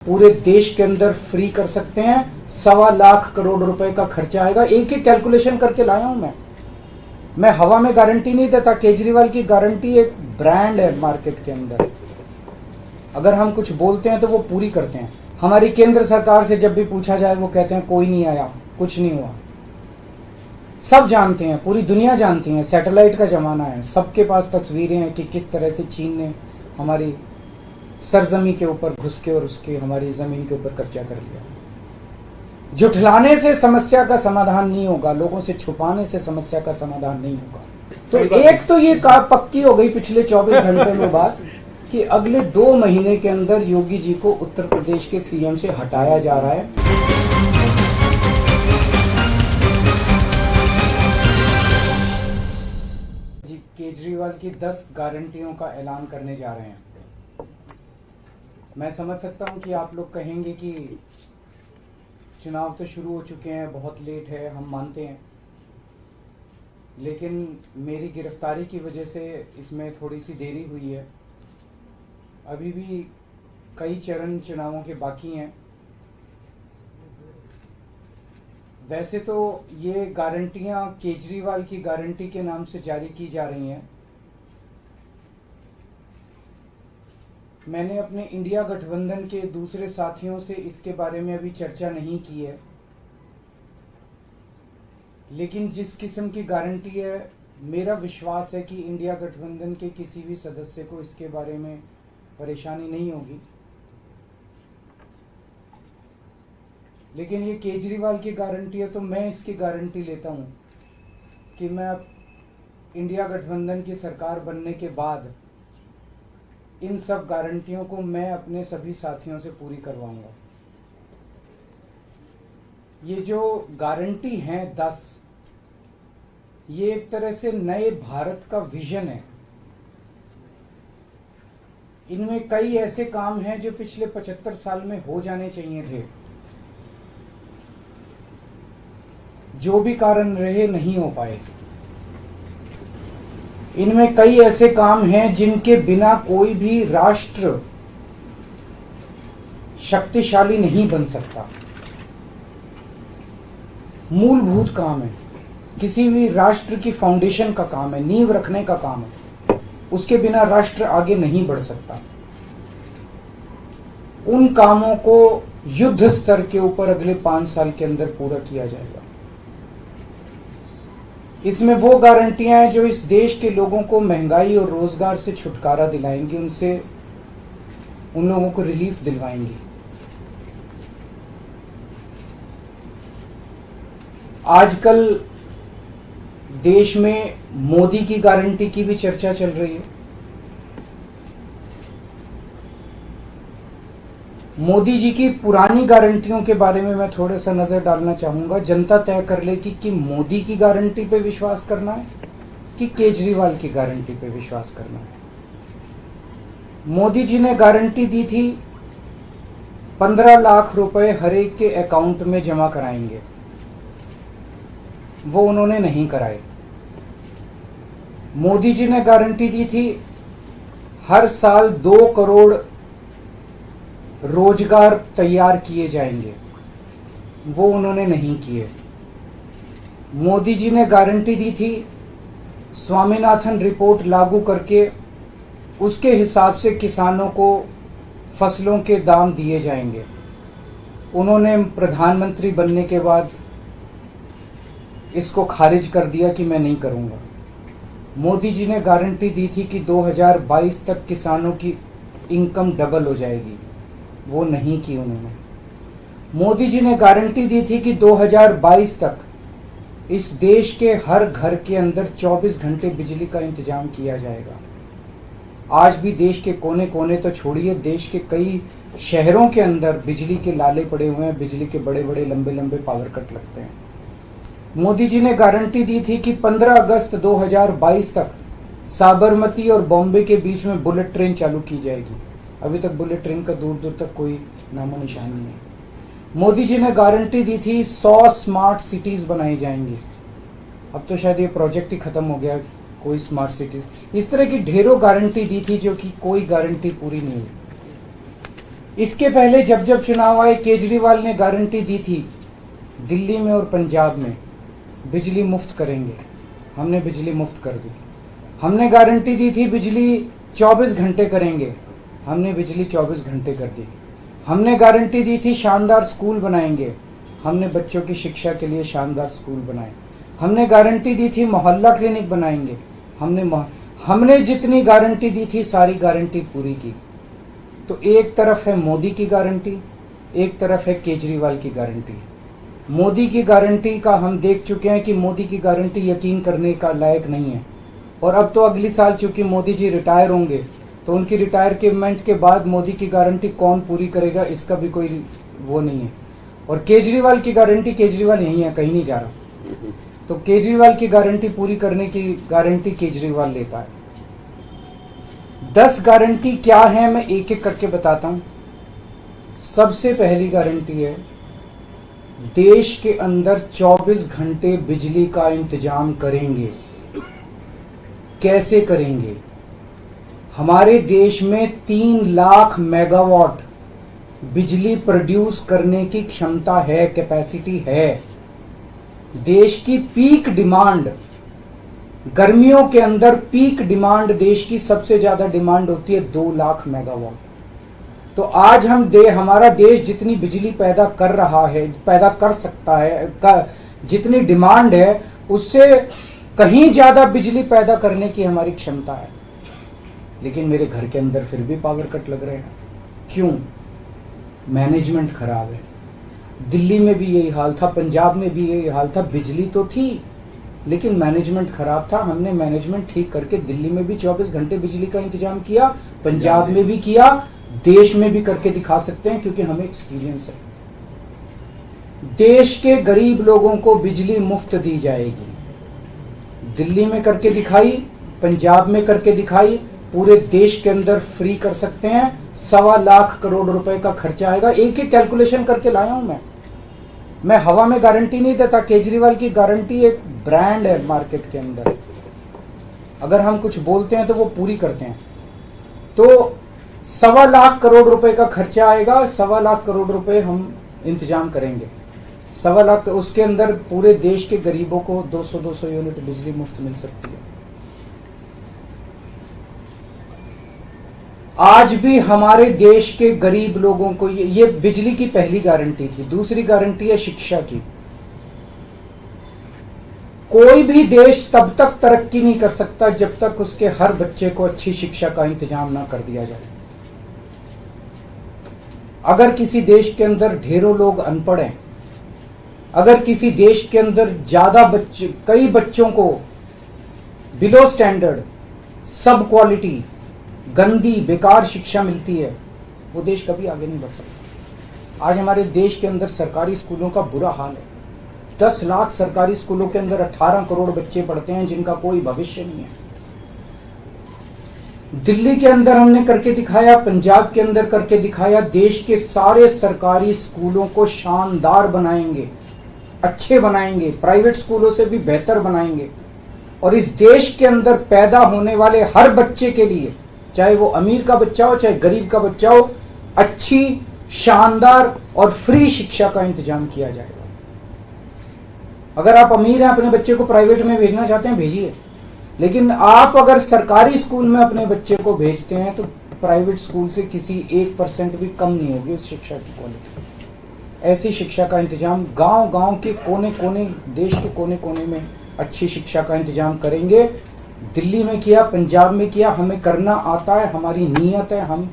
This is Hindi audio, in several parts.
पूरे देश के अंदर फ्री कर सकते हैं। 1.25 लाख करोड़ रुपए का खर्चा आएगा। एक ही कैलकुलेशन करके लाया हूं मैं हवा में गारंटी नहीं देता। केजरीवाल की गारंटी एक ब्रांड है मार्केट के अंदर। अगर हम कुछ बोलते हैं तो वो पूरी करते हैं। हमारी केंद्र सरकार से जब भी पूछा जाए वो कहते हैं कोई नहीं आया, कुछ नहीं हुआ। सब जानते हैं, पूरी दुनिया जानती है, सैटेलाइट का जमाना है, सबके पास तस्वीरें हैं कि किस तरह से चीन ने हमारी सरजमी के ऊपर घुस के और उसके हमारी जमीन के ऊपर कब्जा कर लिया। जुठलाने से समस्या का समाधान नहीं होगा, लोगों से छुपाने से समस्या का समाधान नहीं होगा। तो एक तो ये पक्की हो गई पिछले 24 घंटे में बात कि अगले 2 महीने के अंदर योगी जी को उत्तर प्रदेश के सीएम से हटाया जा रहा है। जी केजरीवाल की 10 गारंटियों का ऐलान करने जा रहे हैं। मैं समझ सकता हूं कि आप लोग कहेंगे कि चुनाव तो शुरू हो चुके हैं, बहुत लेट है, हम मानते हैं, लेकिन मेरी गिरफ्तारी की वजह से इसमें थोड़ी सी देरी हुई है। अभी भी कई चरण चुनावों के बाकी हैं। वैसे तो ये गारंटियां केजरीवाल की गारंटी के नाम से जारी की जा रही हैं। मैंने अपने इंडिया गठबंधन के दूसरे साथियों से इसके बारे में अभी चर्चा नहीं की है, लेकिन जिस किस्म की गारंटी है, मेरा विश्वास है कि इंडिया गठबंधन के किसी भी सदस्य को इसके बारे में परेशानी नहीं होगी। लेकिन ये केजरीवाल की गारंटी है तो मैं इसकी गारंटी लेता हूं कि मैं अब इंडिया गठबंधन की सरकार बनने के बाद इन सब गारंटियों को मैं अपने सभी साथियों से पूरी करवाऊंगा। ये जो गारंटी हैं 10, ये एक तरह से नए भारत का विजन है। इनमें कई ऐसे काम हैं जो पिछले 75 साल में हो जाने चाहिए थे, जो भी कारण रहे नहीं हो पाए। इनमें कई ऐसे काम हैं जिनके बिना कोई भी राष्ट्र शक्तिशाली नहीं बन सकता। मूलभूत काम है, किसी भी राष्ट्र की फाउंडेशन का काम है, नींव रखने का काम है। उसके बिना राष्ट्र आगे नहीं बढ़ सकता। उन कामों को युद्ध स्तर के ऊपर अगले 5 साल के अंदर पूरा किया जाएगा। इसमें वो गारंटियां हैं जो इस देश के लोगों को महंगाई और रोजगार से छुटकारा दिलाएंगी, उनसे उन लोगों को रिलीफ दिलवाएंगी। आजकल देश में मोदी की गारंटी की भी चर्चा चल रही है। मोदी जी की पुरानी गारंटियों के बारे में मैं थोड़ा सा नजर डालना चाहूंगा। जनता तय कर लेगी कि मोदी की गारंटी पे विश्वास करना है कि केजरीवाल की गारंटी पे विश्वास करना है। मोदी जी ने गारंटी दी थी 15 लाख रुपए हर एक के अकाउंट में जमा कराएंगे, वो उन्होंने नहीं कराए। मोदी जी ने गारंटी दी थी हर साल 2 करोड़ रोजगार तैयार किए जाएंगे, वो उन्होंने नहीं किए। मोदी जी ने गारंटी दी थी स्वामीनाथन रिपोर्ट लागू करके उसके हिसाब से किसानों को फसलों के दाम दिए जाएंगे, उन्होंने प्रधानमंत्री बनने के बाद इसको खारिज कर दिया कि मैं नहीं करूंगा। मोदी जी ने गारंटी दी थी कि 2022 तक किसानों की इनकम डबल हो जाएगी, वो नहीं की उन्होंने। मोदी जी ने गारंटी दी थी कि 2022 तक इस देश के हर घर के अंदर 24 घंटे बिजली का इंतजाम किया जाएगा। आज भी देश के कोने कोने तो छोड़िए, देश के कई शहरों के अंदर बिजली के लाले पड़े हुए हैं, बिजली के बड़े बड़े लंबे लंबे पावर कट लगते हैं। मोदी जी ने गारंटी दी थी कि 15 अगस्त 2022 तक साबरमती और बॉम्बे के बीच में बुलेट ट्रेन चालू की जाएगी। अभी तक बुलेट ट्रेन का दूर दूर तक कोई नामो निशान नहीं है। मोदी जी ने गारंटी दी थी 100 स्मार्ट सिटीज बनाई जाएंगी। अब तो शायद ये प्रोजेक्ट ही खत्म हो गया, कोई स्मार्ट सिटीज। इस तरह की ढेरों गारंटी दी थी जो कि कोई गारंटी पूरी नहीं हुई। इसके पहले जब जब चुनाव आए, केजरीवाल ने गारंटी दी थी दिल्ली में और पंजाब में बिजली मुफ्त करेंगे, हमने बिजली मुफ्त कर दी। हमने गारंटी दी थी बिजली 24 घंटे करेंगे, हमने बिजली 24 घंटे कर दी। हमने गारंटी दी थी शानदार स्कूल बनाएंगे, हमने बच्चों की शिक्षा के लिए शानदार स्कूल बनाए। हमने गारंटी दी थी मोहल्ला क्लिनिक बनाएंगे, हमने जितनी गारंटी दी थी सारी गारंटी पूरी की। तो एक तरफ है मोदी की गारंटी, एक तरफ है केजरीवाल की गारंटी। मोदी की गारंटी का हम देख चुके हैं कि मोदी की गारंटी यकीन करने का लायक नहीं है। और अब तो अगली साल चूंकि मोदी जी रिटायर होंगे, तो उनकी रिटायरमेंट के बाद मोदी की गारंटी कौन पूरी करेगा, इसका भी कोई वो नहीं है। और केजरीवाल की गारंटी, केजरीवाल यही है, कहीं नहीं जा रहा, तो केजरीवाल की गारंटी पूरी करने की गारंटी केजरीवाल लेता है। 10 गारंटी क्या है मैं एक एक करके बताता हूं। सबसे पहली गारंटी है देश के अंदर 24 घंटे बिजली का इंतजाम करेंगे। कैसे करेंगे? हमारे देश में 3 लाख मेगावाट बिजली प्रोड्यूस करने की क्षमता है, कैपेसिटी है। देश की पीक डिमांड, गर्मियों के अंदर पीक डिमांड देश की सबसे ज्यादा डिमांड होती है 2 लाख मेगावाट। तो आज हमारा देश जितनी बिजली पैदा कर रहा है, पैदा कर सकता है, जितनी डिमांड है उससे कहीं ज्यादा बिजली पैदा करने की हमारी क्षमता है। लेकिन मेरे घर के अंदर फिर भी पावर कट लग रहे हैं। क्यों? मैनेजमेंट खराब है। दिल्ली में भी यही हाल था, पंजाब में भी यही हाल था। बिजली तो थी लेकिन मैनेजमेंट खराब था। हमने मैनेजमेंट ठीक करके दिल्ली में भी 24 घंटे बिजली का इंतजाम किया, पंजाब में भी किया, देश में भी करके दिखा सकते हैं क्योंकि हमें एक्सपीरियंस है। देश के गरीब लोगों को बिजली मुफ्त दी जाएगी। दिल्ली में करके दिखाई, पंजाब में करके दिखाई, पूरे देश के अंदर फ्री कर सकते हैं। 1.25 लाख करोड़ रुपए का खर्चा आएगा। एक ही कैलकुलेशन करके लाया हूं मैं हवा में गारंटी नहीं देता। केजरीवाल की गारंटी एक ब्रांड है मार्केट के अंदर। अगर हम कुछ बोलते हैं तो वो पूरी करते हैं। तो 1.25 लाख करोड़ रुपए का खर्चा आएगा। 1.25 लाख करोड़ रुपए हम इंतजाम करेंगे। 1.25 लाख, उसके अंदर पूरे देश के गरीबों को 200 यूनिट बिजली मुफ्त मिल सकती है। आज भी हमारे देश के गरीब लोगों को ये बिजली की पहली गारंटी थी। दूसरी गारंटी है शिक्षा की। कोई भी देश तब तक तरक्की नहीं कर सकता जब तक उसके हर बच्चे को अच्छी शिक्षा का इंतजाम ना कर दिया जाए। अगर किसी देश के अंदर ढेरों लोग अनपढ़ हैं, अगर किसी देश के अंदर कई बच्चों को बिलो स्टैंडर्ड, सब क्वालिटी, गंदी बेकार शिक्षा मिलती है, वो देश कभी आगे नहीं बढ़ सकता। आज हमारे देश के अंदर सरकारी स्कूलों का बुरा हाल है। 10 लाख सरकारी स्कूलों के अंदर 18 करोड़ बच्चे पढ़ते हैं जिनका कोई भविष्य नहीं है। दिल्ली के अंदर हमने करके दिखाया, पंजाब के अंदर करके दिखाया। देश के सारे सरकारी स्कूलों को शानदार बनाएंगे, अच्छे बनाएंगे, प्राइवेट स्कूलों से भी बेहतर बनाएंगे। और इस देश के अंदर पैदा होने वाले हर बच्चे के लिए, चाहे वो अमीर का बच्चा हो चाहे गरीब का बच्चा हो, अच्छी, शानदार और फ्री शिक्षा का इंतजाम किया जाएगा। अगर आप अमीर हैं, अपने बच्चे को प्राइवेट में भेजना चाहते हैं, भेजिए। लेकिन आप अगर सरकारी स्कूल में अपने बच्चे को भेजते हैं तो प्राइवेट स्कूल से किसी 1% भी कम नहीं होगी उस शिक्षा की क्वालिटी। ऐसी शिक्षा का इंतजाम गांव-गांव के कोने-कोने, देश के कोने-कोने में अच्छी शिक्षा का इंतजाम करेंगे। दिल्ली में किया, पंजाब में किया, हमें करना आता है, हमारी नीयत है।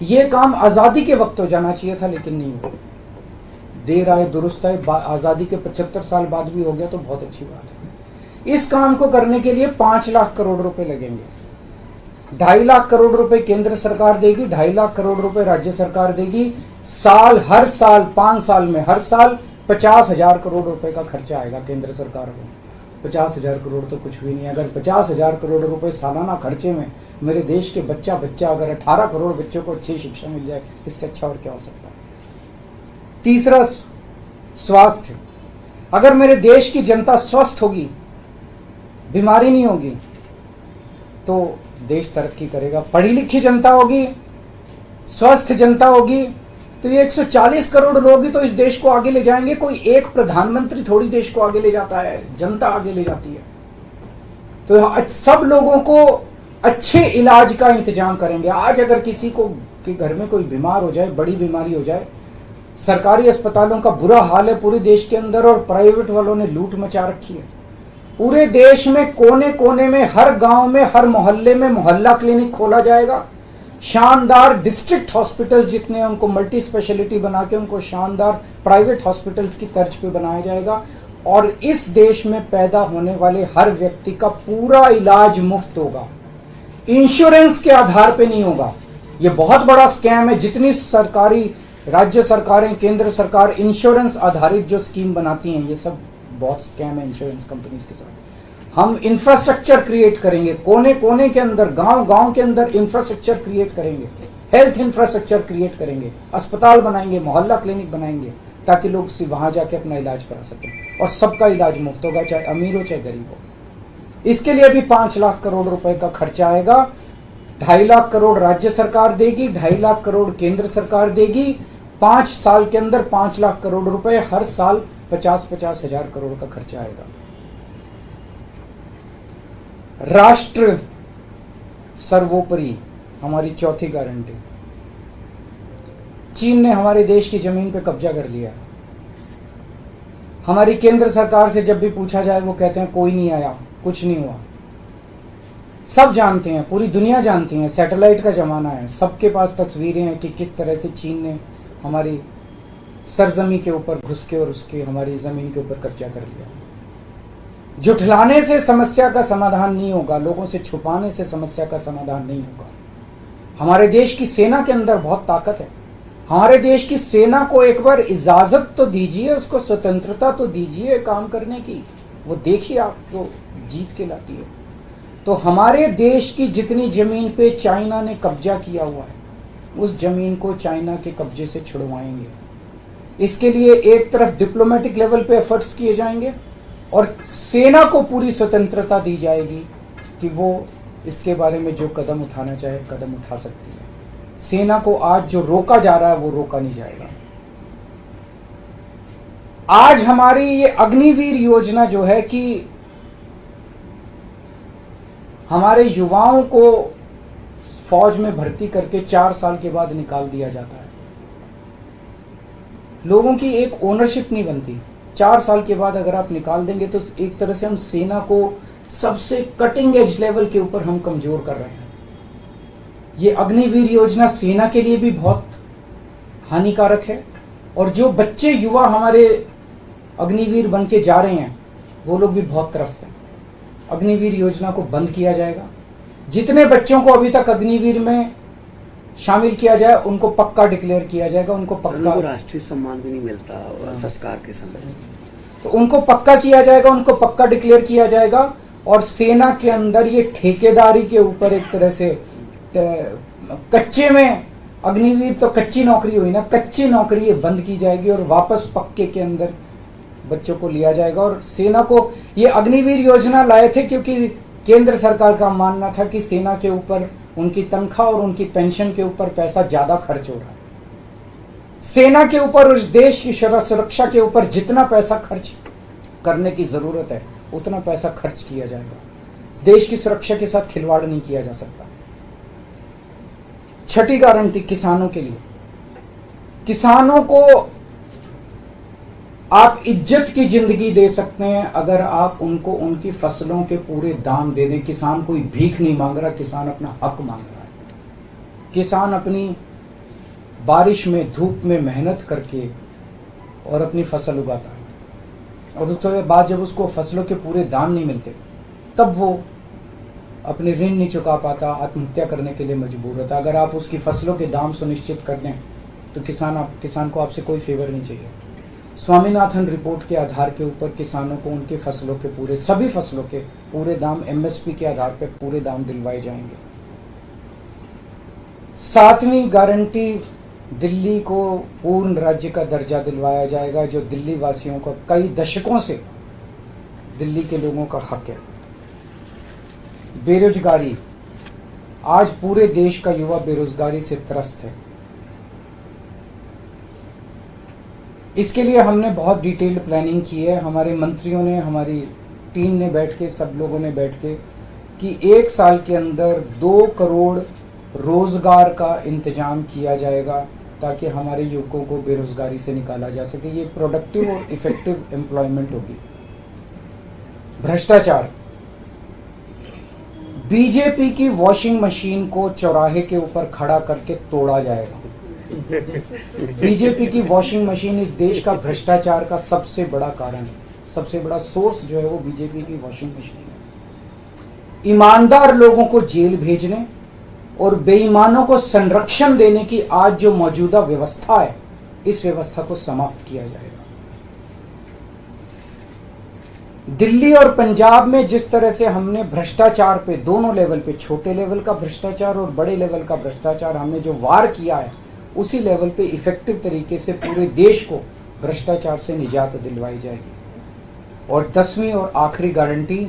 ये काम आजादी के वक्त हो जाना चाहिए था लेकिन नहीं हुआ। देर आए दुरुस्त है। आजादी के 75 साल बाद भी हो गया तो बहुत अच्छी बात है। इस काम को करने के लिए 5 लाख करोड़ रुपए लगेंगे। 2.5 लाख करोड़ रुपए केंद्र सरकार देगी, 2.5 लाख करोड़ रुपए राज्य सरकार देगी। हर साल 5 साल में हर साल 50,000 करोड़ रुपए का खर्चा आएगा केंद्र सरकार को। 50,000 करोड़ तो कुछ भी नहीं है। अगर 50,000 करोड़ रुपए सालाना खर्चे में मेरे देश के बच्चा अगर 18 करोड़ बच्चों को अच्छी शिक्षा मिल जाए, इससे अच्छा और क्या हो सकता है। तीसरा, स्वास्थ्य। अगर मेरे देश की जनता स्वस्थ होगी, बीमारी नहीं होगी, तो देश तरक्की करेगा। पढ़ी लिखी जनता होगी स्वस्थ जनता होगी तो ये 140 करोड़ लोग ही तो इस देश को आगे ले जाएंगे। कोई एक प्रधानमंत्री थोड़ी देश को आगे ले जाता है, जनता आगे ले जाती है। तो सब लोगों को अच्छे इलाज का इंतजाम करेंगे। आज अगर किसी को के घर में कोई बीमार हो जाए, बड़ी बीमारी हो जाए, सरकारी अस्पतालों का बुरा हाल है पूरे देश के अंदर, और प्राइवेट वालों ने लूट मचा रखी है। पूरे देश में कोने कोने में, हर गांव में, हर मोहल्ले में मोहल्ला क्लिनिक खोला जाएगा। शानदार डिस्ट्रिक्ट हॉस्पिटल जितने, उनको मल्टी स्पेशलिटी बना के उनको शानदार प्राइवेट हॉस्पिटल्स की तर्ज पे बनाया जाएगा। और इस देश में पैदा होने वाले हर व्यक्ति का पूरा इलाज मुफ्त होगा, इंश्योरेंस के आधार पे नहीं होगा। ये बहुत बड़ा स्कैम है। जितनी सरकारी, राज्य सरकारें, केंद्र सरकार इंश्योरेंस आधारित जो स्कीम बनाती हैं, ये सब बहुत स्कैम है इंश्योरेंस कंपनीज के साथ। हम इंफ्रास्ट्रक्चर क्रिएट करेंगे, कोने कोने के अंदर, गांव गांव के अंदर इंफ्रास्ट्रक्चर क्रिएट करेंगे, हेल्थ इंफ्रास्ट्रक्चर क्रिएट करेंगे, अस्पताल बनाएंगे, मोहल्ला क्लिनिक बनाएंगे, ताकि लोग वहां जाके अपना इलाज करा सकें। और सबका इलाज मुफ्त होगा, चाहे अमीर हो चाहे गरीब हो। इसके लिए भी 5 लाख करोड़ रुपए का खर्चा आएगा। 2.5 लाख करोड़ राज्य सरकार देगी, 2.5 लाख करोड़ केंद्र सरकार देगी। 5 साल के अंदर 5 लाख करोड़ रुपए, हर साल 50-50 हजार करोड़ का खर्चा आएगा। राष्ट्र सर्वोपरि हमारी चौथी गारंटी। चीन ने हमारे देश की जमीन पे कब्जा कर लिया। हमारी केंद्र सरकार से जब भी पूछा जाए वो कहते हैं कोई नहीं आया, कुछ नहीं हुआ। सब जानते हैं, पूरी दुनिया जानती है, सैटेलाइट का जमाना है, सबके पास तस्वीरें हैं कि किस तरह से चीन ने हमारी सरजमी के ऊपर घुस के और उसके हमारी जमीन के ऊपर कब्जा कर लिया। जुठलाने से समस्या का समाधान नहीं होगा, लोगों से छुपाने से समस्या का समाधान नहीं होगा। हमारे देश की सेना के अंदर बहुत ताकत है। हमारे देश की सेना को एक बार इजाजत तो दीजिए, उसको स्वतंत्रता तो दीजिए काम करने की। वो देखिए आपको जीत के लाती है। तो हमारे देश की जितनी जमीन पे चाइना ने कब्जा किया हुआ है, उस जमीन को चाइना के कब्जे से छुड़वाएंगे। इसके लिए एक तरफ डिप्लोमेटिक लेवल पे एफर्ट्स किए जाएंगे और सेना को पूरी स्वतंत्रता दी जाएगी कि वो इसके बारे में जो कदम उठाना चाहे कदम उठा सकती है। सेना को आज जो रोका जा रहा है वो रोका नहीं जाएगा। आज हमारी ये अग्निवीर योजना जो है कि हमारे युवाओं को फौज में भर्ती करके 4 साल के बाद निकाल दिया जाता है। लोगों की एक ओनरशिप नहीं बनती। 4 साल के बाद अगर आप निकाल देंगे तो एक तरह से हम सेना को सबसे कटिंग एज लेवल के ऊपर हम कमजोर कर रहे हैं। ये अग्निवीर योजना सेना के लिए भी बहुत हानिकारक है। और जो बच्चे युवा हमारे अग्निवीर बन के जा रहे हैं वो लोग भी बहुत त्रस्त हैं। अग्निवीर योजना को बंद किया जाएगा। जितने बच्चों को अभी तक अग्निवीर में शामिल किया जाए उनको पक्का डिक्लेयर किया जाएगा। उनको पक्का राष्ट्रीय सम्मान भी नहीं मिलता संस्कार के समय, तो उनको पक्का किया जाएगा, उनको पक्का डिक्लेयर किया जाएगा। और सेना के अंदर ये ठेकेदारी के ऊपर एक तरह से कच्चे में, अग्निवीर तो कच्ची नौकरी हुई ना, कच्ची नौकरी ये बंद की जाएगी और वापस पक्के के अंदर बच्चों को लिया जाएगा। और सेना को ये अग्निवीर योजना लाए थे क्योंकि केंद्र सरकार का मानना था कि सेना के ऊपर उनकी तनख्वाह और उनकी पेंशन के ऊपर पैसा ज्यादा खर्च हो रहा है। सेना के ऊपर, उस देश की सुरक्षा के ऊपर जितना पैसा खर्च करने की जरूरत है उतना पैसा खर्च किया जाएगा। देश की सुरक्षा के साथ खिलवाड़ नहीं किया जा सकता। छठी गारंटी किसानों के लिए। किसानों को आप इज्जत की जिंदगी दे सकते हैं अगर आप उनको उनकी फसलों के पूरे दाम दे दें। किसान कोई भीख नहीं मांग रहा, किसान अपना हक मांग रहा है। किसान अपनी बारिश में, धूप में मेहनत करके और अपनी फसल उगाता है और उसके बाद जब उसको फसलों के पूरे दाम नहीं मिलते तब वो अपने ऋण नहीं चुका पाता, आत्महत्या करने के लिए मजबूर होता। अगर आप उसकी फसलों के दाम सुनिश्चित कर दें तो किसान को आपसे कोई फेवर नहीं चाहिए। स्वामीनाथन रिपोर्ट के आधार के ऊपर किसानों को उनकी फसलों के पूरे, सभी फसलों के पूरे दाम एमएसपी के आधार पर पूरे दाम दिलवाए जाएंगे। 7वीं गारंटी, दिल्ली को पूर्ण राज्य का दर्जा दिलवाया जाएगा, जो दिल्ली वासियों का कई दशकों से दिल्ली के लोगों का हक है। बेरोजगारी, आज पूरे देश का युवा बेरोजगारी से त्रस्त है। इसके लिए हमने बहुत डिटेल्ड प्लानिंग की है। हमारे मंत्रियों ने, हमारी टीम ने बैठ के, सब लोगों ने बैठ के कि 1 साल के अंदर 2 करोड़ रोजगार का इंतजाम किया जाएगा ताकि हमारे युवकों को बेरोजगारी से निकाला जा सके। ये प्रोडक्टिव और इफेक्टिव एम्प्लॉयमेंट होगी। भ्रष्टाचार, बीजेपी की वॉशिंग मशीन को चौराहे के ऊपर खड़ा करके तोड़ा जाएगा। बीजेपी की वॉशिंग मशीन इस देश का भ्रष्टाचार का सबसे बड़ा कारण है। सबसे बड़ा सोर्स जो है वो बीजेपी की वॉशिंग मशीन है। ईमानदार लोगों को जेल भेजने और बेईमानों को संरक्षण देने की आज जो मौजूदा व्यवस्था है, इस व्यवस्था को समाप्त किया जाएगा। दिल्ली और पंजाब में जिस तरह से हमने भ्रष्टाचार पे, दोनों लेवल पे, छोटे लेवल का भ्रष्टाचार और बड़े लेवल का भ्रष्टाचार हमने जो वार किया है, उसी लेवल पे इफेक्टिव तरीके से पूरे देश को भ्रष्टाचार से निजात दिलवाई जाएगी। और 10वीं और आखिरी गारंटी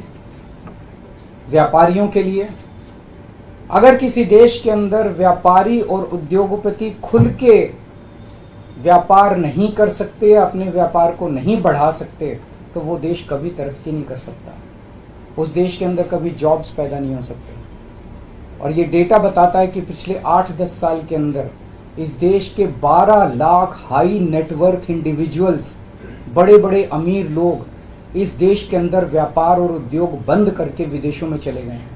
व्यापारियों के लिए, अगर किसी देश के अंदर व्यापारी और उद्योगपति खुल के व्यापार नहीं कर सकते, अपने व्यापार को नहीं बढ़ा सकते, तो वो देश कभी तरक्की नहीं कर सकता। उस देश के अंदर कभी जॉब्स पैदा नहीं हो सकते। और ये डेटा बताता है कि पिछले 8-10 साल के अंदर इस देश के 12 लाख हाई नेटवर्थ इंडिविजुअल्स, बड़े बड़े अमीर लोग इस देश के अंदर व्यापार और उद्योग बंद करके विदेशों में चले गए हैं,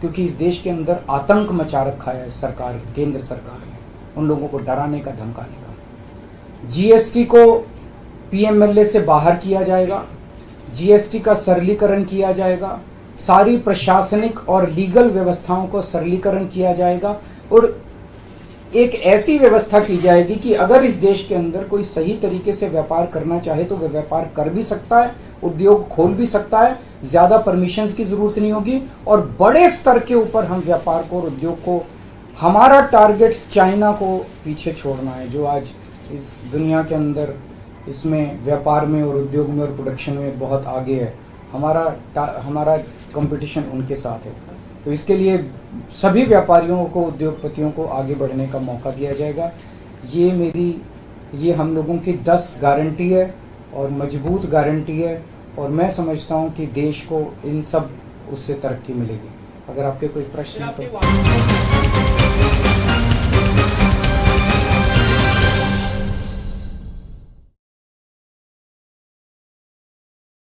क्योंकि इस देश के अंदर आतंक मचा रखा है सरकार, केंद्र सरकार ने, उन लोगों को डराने का, धमकाने का। जीएसटी को पीएमएलए से बाहर किया जाएगा, जीएसटी का सरलीकरण किया जाएगा, सारी प्रशासनिक और लीगल व्यवस्थाओं को सरलीकरण किया जाएगा और एक ऐसी व्यवस्था की जाएगी कि अगर इस देश के अंदर कोई सही तरीके से व्यापार करना चाहे तो वह व्यापार कर भी सकता है, उद्योग खोल भी सकता है, ज्यादा परमिशंस की जरूरत नहीं होगी और बड़े स्तर के ऊपर हम व्यापार को और उद्योग को, हमारा टारगेट चाइना को पीछे छोड़ना है, जो आज इस दुनिया के अंदर इसमें व्यापार में और उद्योग में और प्रोडक्शन में बहुत आगे है। हमारा कंपटीशन उनके साथ है। तो इसके लिए सभी व्यापारियों को, उद्योगपतियों को आगे बढ़ने का मौका दिया जाएगा। ये हम लोगों की 10 गारंटी है और मजबूत गारंटी है और मैं समझता हूं कि देश को इन सब उससे तरक्की मिलेगी। अगर आपके कोई प्रश्न है तो